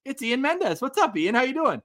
It's Ian Mendes. What's up, Ian? How you doing?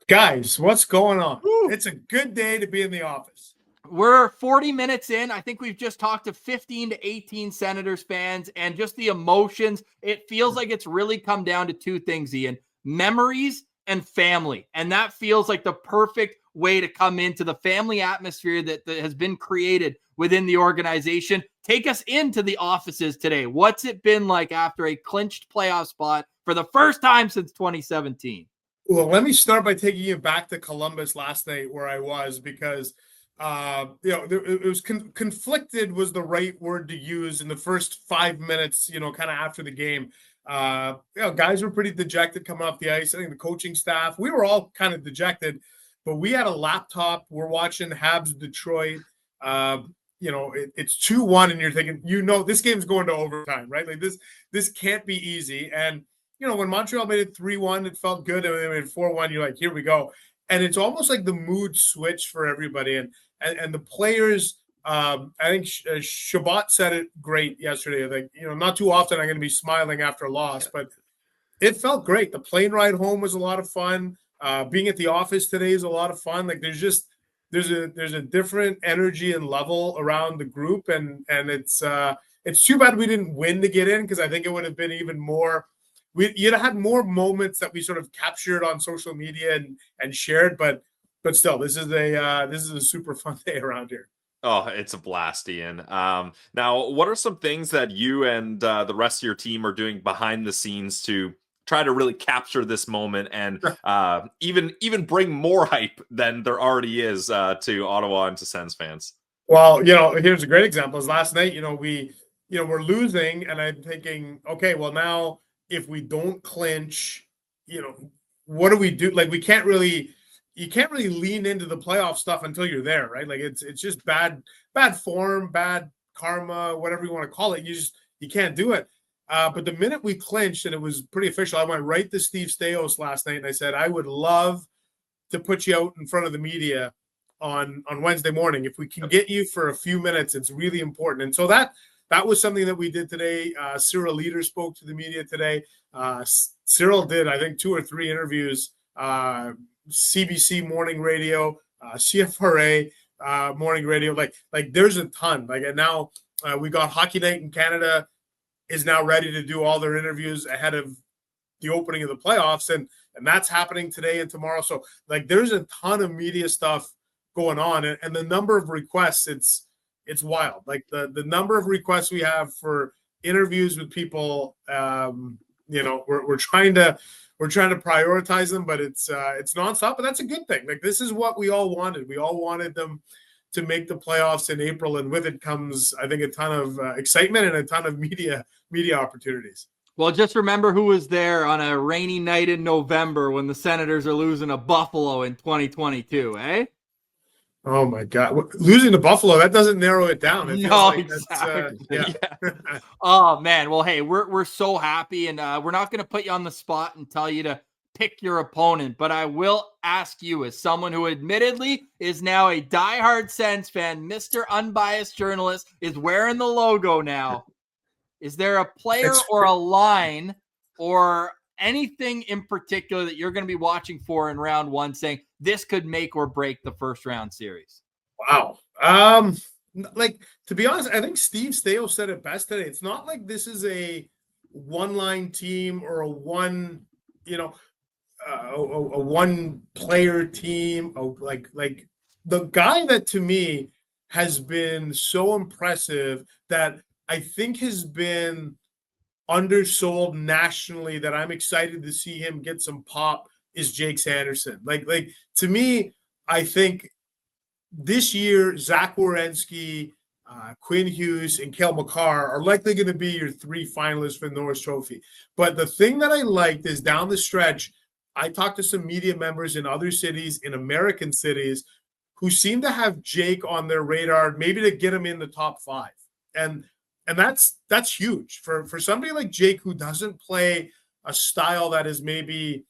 Guys, what's going on? Woo. It's a good day to be in the office. We're 40 minutes in. I think we've just talked to 15 to 18 Senators fans, and just the emotions. It feels like it's really come down to two things, Ian: memories and family. And that feels like the perfect way to come into the family atmosphere that has been created within the organization. Take us into the offices today. What's it been like after a clinched playoff spot for the first time since 2017? Well, let me start by taking you back to Columbus last night where I was, because it was conflicted was the right word to use in the first 5 minutes, kind of after the game. Guys were pretty dejected coming off the ice. I think the coaching staff, we were all kind of dejected, but we had a laptop. We're watching Habs Detroit. It's 2-1, and you're thinking, this game's going to overtime, right? Like this can't be easy. And when Montreal made it 3-1, it felt good. And when they made it 4-1, you're like, here we go. And it's almost like the mood switched for everybody. And the players, I think Shabbat said it great yesterday. Like, not too often I'm going to be smiling after a loss, but it felt great. The plane ride home was a lot of fun. Being at the office today is a lot of fun. Like there's a different energy and level around the group. And it's too bad we didn't win to get in, because I think it would have been even more. You'd have had more moments that we sort of captured on social media and shared, but still, this is a super fun day around here. Oh, it's a blast, Ian. Now, what are some things that you and the rest of your team are doing behind the scenes to try to really capture this moment and even bring more hype than there already is to Ottawa and to Sens fans? Well, here's a great example. Is last night, we're losing, and I'm thinking, okay, well now, if we don't clinch, what do we do? Like, you can't really lean into the playoff stuff until you're there, right? Like it's just bad form, bad karma, whatever you want to call it. You can't do it. But the minute we clinched, and it was pretty official, I went right to Steve Staios last night and I said, I would love to put you out in front of the media on Wednesday morning. If we can get you for a few minutes, it's really important. And so that was something that we did today. Cyril Leader spoke to the media today. Cyril did, I think, 2 or 3 interviews, CBC morning radio, CFRA morning radio. Like there's a ton. And now we got Hockey Night in Canada is now ready to do all their interviews ahead of the opening of the playoffs, and that's happening today and tomorrow. So there's a ton of media stuff going on, and the number of requests, it's wild. Like the number of requests we have for interviews with people, we're trying to prioritize them, but it's nonstop, but that's a good thing. Like this is what we all wanted. We all wanted them to make the playoffs in April, and with it comes, I think, a ton of excitement and a ton of media opportunities. Well, just remember who was there on a rainy night in November when the Senators are losing to Buffalo in 2022, eh? Oh my God! Losing to Buffalo, that doesn't narrow it down. It no, like exactly. Yeah. Oh man. Well, hey, we're so happy, and we're not going to put you on the spot and tell you to pick your opponent, but I will ask you, as someone who admittedly is now a diehard Sens fan, Mr. Unbiased Journalist is wearing the logo now. Is there a player or a line or anything in particular that you're going to be watching for in round 1, saying this could make or break the first round series? Wow. To be honest, I think Steve Staios said it best today. It's not like this is a one-line team or a one player team. Like the guy that to me has been so impressive that I think has been undersold nationally, that I'm excited to see him get some pop, is Jake Sanderson. Like to me, I think this year, Zach Werenski, Quinn Hughes, and Cale Makar are likely going to be your 3 finalists for the Norris Trophy. But the thing that I liked is down the stretch, I talked to some media members in other cities, in American cities, who seem to have Jake on their radar, maybe to get him in the top 5. And that's huge for somebody like Jake, who doesn't play a style that is maybe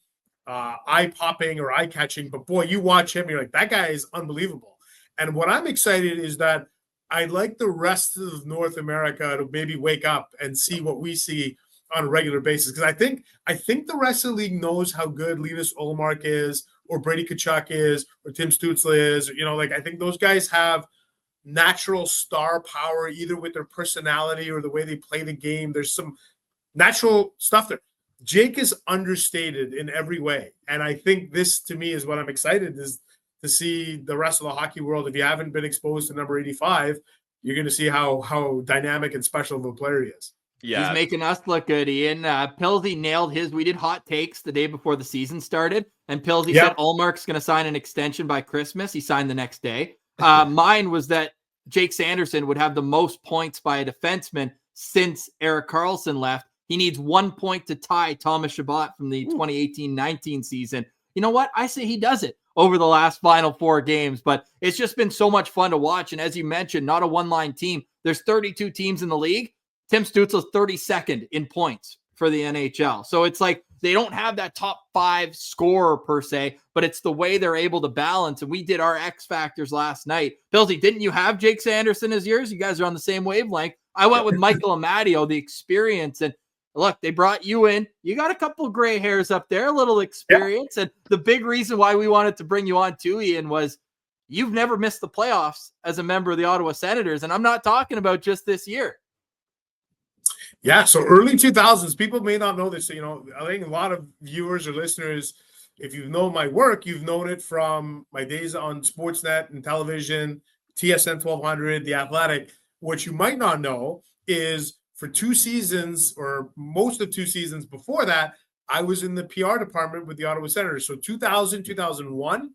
eye-popping or eye-catching. But boy, you watch him, you're like, that guy is unbelievable. And what I'm excited is that I'd like the rest of North America to maybe wake up and see what we see on a regular basis. Because I think the rest of the league knows how good Linus Ullmark is, or Brady Tkachuk is, or Tim Stützle is. I think those guys have natural star power, either with their personality or the way they play the game. There's some natural stuff there. Jake is understated in every way. And I think this, to me, is what I'm excited is to see the rest of the hockey world. If you haven't been exposed to number 85, you're going to see how dynamic and special of a player he is. Yeah. He's making us look good, Ian. Pilsy nailed his. We did hot takes the day before the season started, and Pilsy said Ullmark's going to sign an extension by Christmas. He signed the next day. Mine was that Jake Sanderson would have the most points by a defenseman since Erik Karlsson left. He needs 1 point to tie Thomas Chabot from the 2018-19 season. You know what? I say he does it over the last final 4 games, but it's just been so much fun to watch. And as you mentioned, not a one-line team. There's 32 teams in the league. Tim Stützle's 32nd in points for the NHL. So it's like they don't have that top 5 scorer per se, but it's the way they're able to balance. And we did our X factors last night. Pilsy, didn't you have Jake Sanderson as yours? You guys are on the same wavelength. I went with Michael Amadio, the experience. And look, they brought you in. You got a couple of gray hairs up there, a little experience. And the big reason why we wanted to bring you on too, Ian, was you've never missed the playoffs as a member of the Ottawa Senators. And I'm not talking about just this year. Yeah, so early 2000s, people may not know this. I think a lot of viewers or listeners, if you know my work, you've known it from my days on Sportsnet and television, TSN 1200, The Athletic. What you might not know is for 2 seasons, or most of 2 seasons before that, I was in the PR department with the Ottawa Senators. So 2000, 2001,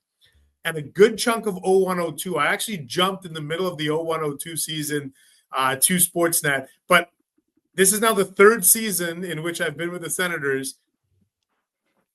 and a good chunk of 01-02. I actually jumped in the middle of the 01-02 season to Sportsnet. But this is now the 3rd season in which I've been with the Senators.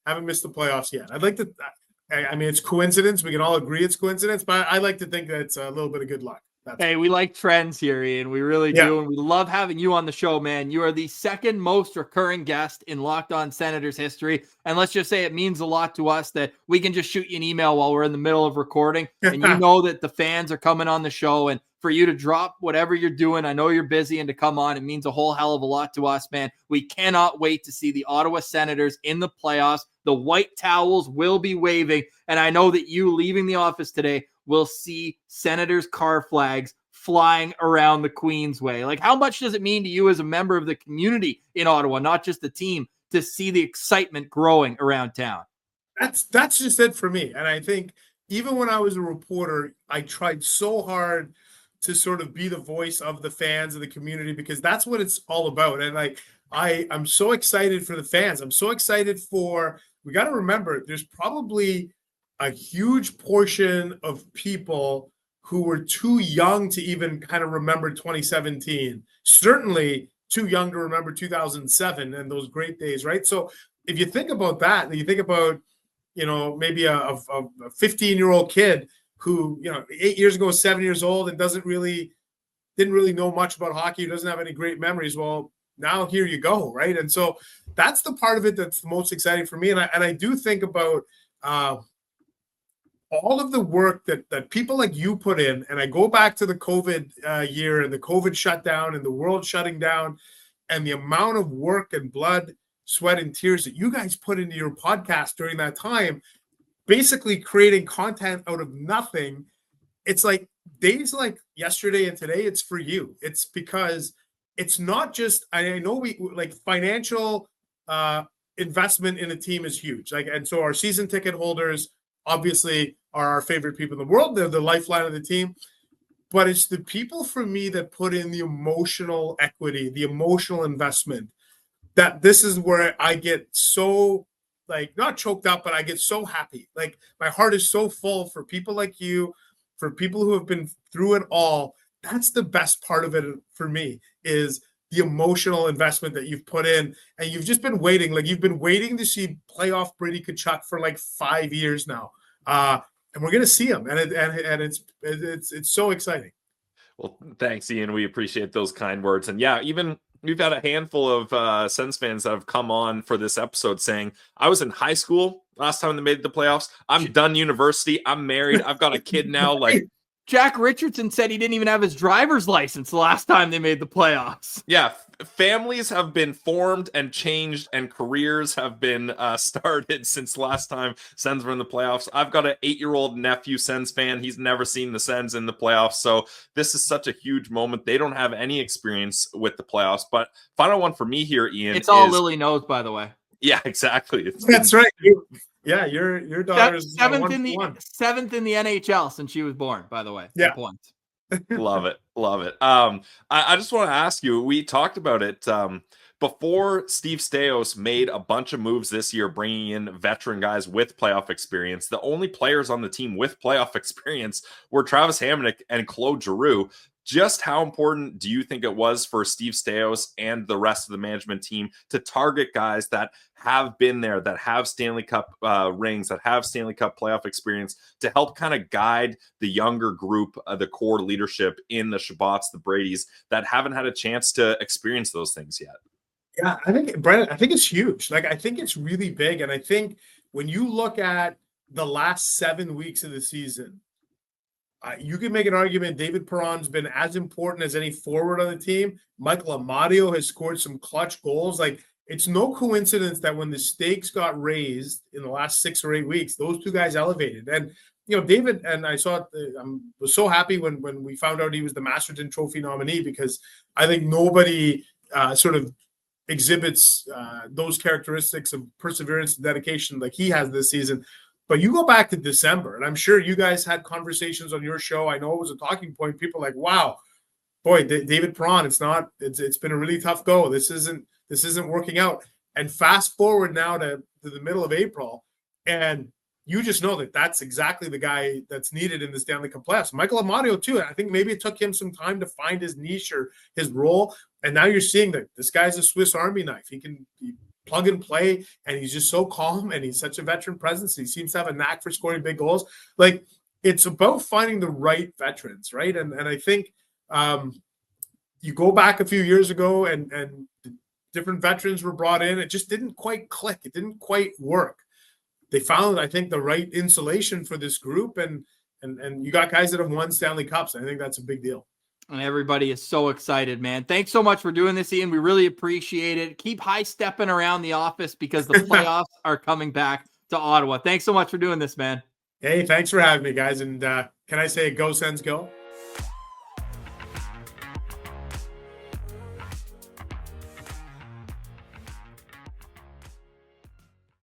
Haven't missed the playoffs yet. I'd like to – I mean, it's coincidence. We can all agree it's coincidence, but I like to think that it's a little bit of good luck. Hey, we like trends here, Ian. We really do. And we love having you on the show, man. You are the 2nd most recurring guest in Locked On Senators history. And let's just say it means a lot to us that we can just shoot you an email while we're in the middle of recording. And you know that the fans are coming on the show. And for you to drop whatever you're doing, I know you're busy, and to come on, it means a whole hell of a lot to us, man. We cannot wait to see the Ottawa Senators in the playoffs. The white towels will be waving. And I know that you leaving the office today will see Senators car flags flying around the Queensway. Like, how much does it mean to you as a member of the community in Ottawa, not just the team, to see the excitement growing around town? That's just it for me. And I think even when I was a reporter, I tried so hard to sort of be the voice of the fans of the community, because that's what it's all about. And I'm so excited for the fans. I'm so excited we got to remember, there's probably a huge portion of people who were too young to even kind of remember 2017, certainly too young to remember 2007 and those great days, right? So if you think about that, and you think about, maybe a 15-year-old kid who, 8 years ago, 7 years old, and didn't really know much about hockey, doesn't have any great memories. Well, now here you go, right? And so that's the part of it that's the most exciting for me. And I do think about all of the work that people like you put in. And I go back to the COVID year and the COVID shutdown and the world shutting down, and the amount of work and blood, sweat, and tears that you guys put into your podcast during that time, basically creating content out of nothing. It's like days like yesterday and today, it's for you. It's because it's not just, I know we like financial investment in a team is huge. And so our season ticket holders obviously are our favorite people in the world. They're the lifeline of the team. But it's the people, for me, that put in the emotional equity, the emotional investment, that this is where I get so, not choked up, but I get so happy. My heart is so full for people like you, for people who have been through it all. That's the best part of it for me, is the emotional investment that you've put in. And you've just been waiting. You've been waiting to see playoff Brady Tkachuk for 5 years now. And we're going to see him. And it's so exciting. Well, thanks, Ian. We appreciate those kind words. And yeah, even we've had a handful of Sens fans that have come on for this episode saying, I was in high school last time they made the playoffs. I'm done university. I'm married. I've got a kid now. Jack Richardson said he didn't even have his driver's license the last time they made the playoffs. Yeah, families have been formed and changed, and careers have been started since last time Sens were in the playoffs. I've got an 8-year-old nephew, Sens fan. He's never seen the Sens in the playoffs, so this is such a huge moment. They don't have any experience with the playoffs. But final one for me here, Ian. It's all Lily knows, by the way. Yeah, exactly. That's right. Yeah, your daughter's seventh in the NHL since she was born, by the way. Yeah. Points. Love it. I just want to ask you, we talked about it before Steve Stais made a bunch of moves this year, bringing in veteran guys with playoff experience. The only players on the team with playoff experience were Travis Hamonic and Claude Giroux. Just how important do you think it was for Steve Stais and the rest of the management team to target guys that have been there, that have Stanley Cup rings, that have Stanley Cup playoff experience, to help kind of guide the younger group, the core leadership in the Shabbats, the Bradys, that haven't had a chance to experience those things yet? Yeah, I think, Brandon, I think it's huge. Like, I think it's really big. And I think when you look at the last 7 weeks of the season, you can make an argument David Perron's been as important as any forward on the team. Michael Amadio has scored some clutch goals. Like, it's no coincidence that when the stakes got raised in the last 6 or 8 weeks, those two guys elevated. And, you know, David, and I saw it, was so happy when we found out he was the Masterton Trophy nominee, because I think nobody sort of exhibits those characteristics of perseverance and dedication like he has this season. But you go back to December, and I'm sure you guys had conversations on your show. I know it was a talking point. People like, wow, boy, David Perron, it's been a really tough go. This isn't working out. And fast forward now to the middle of April, and you just know that that's exactly the guy that's needed in the Stanley Cup playoffs. Michael Amadio too. I think maybe it took him some time to find his niche or his role. And now you're seeing that this guy's a Swiss Army knife. He plug and play, and he's just so calm, and he's such a veteran presence. He seems to have a knack for scoring big goals. Like, it's about finding the right veterans, right? And I think you go back a few years ago, and different veterans were brought in. It just didn't quite click. It didn't quite work. They found, I think, the right insulation for this group, and you got guys that have won Stanley Cups. I think that's a big deal. And everybody is so excited, man. Thanks so much for doing this, Ian. We really appreciate it. Keep high stepping around the office, because the playoffs are coming back to Ottawa. Thanks so much for doing this, man. Hey, thanks for having me, guys. And can I say go Sens go?